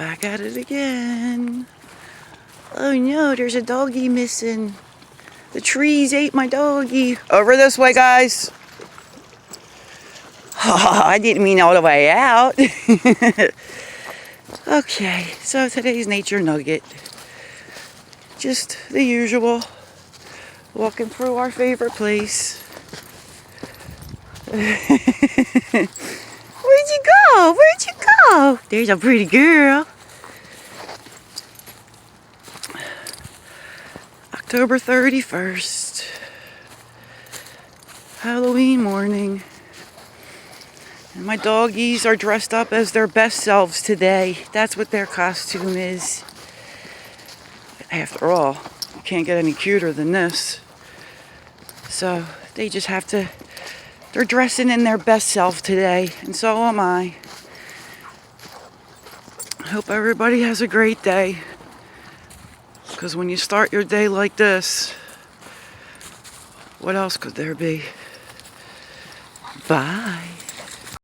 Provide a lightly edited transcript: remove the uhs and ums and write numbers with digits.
Back at it again. Oh no, there's a doggy missing. The trees ate my doggy. Over this way, guys. Oh, I didn't mean all the way out. Okay, so today's nature nugget. Just the usual. Walking through our favorite place. Where'd you go? Where'd you go? There's a pretty girl. October 31st. Halloween morning. And my doggies are dressed up as their best selves today. That's what their costume is. After all, you can't get any cuter than this. So they just have to, they're dressing in their best self today. And so am I. I hope everybody has a great day. Because when you start your day like this, what else could there be? Bye.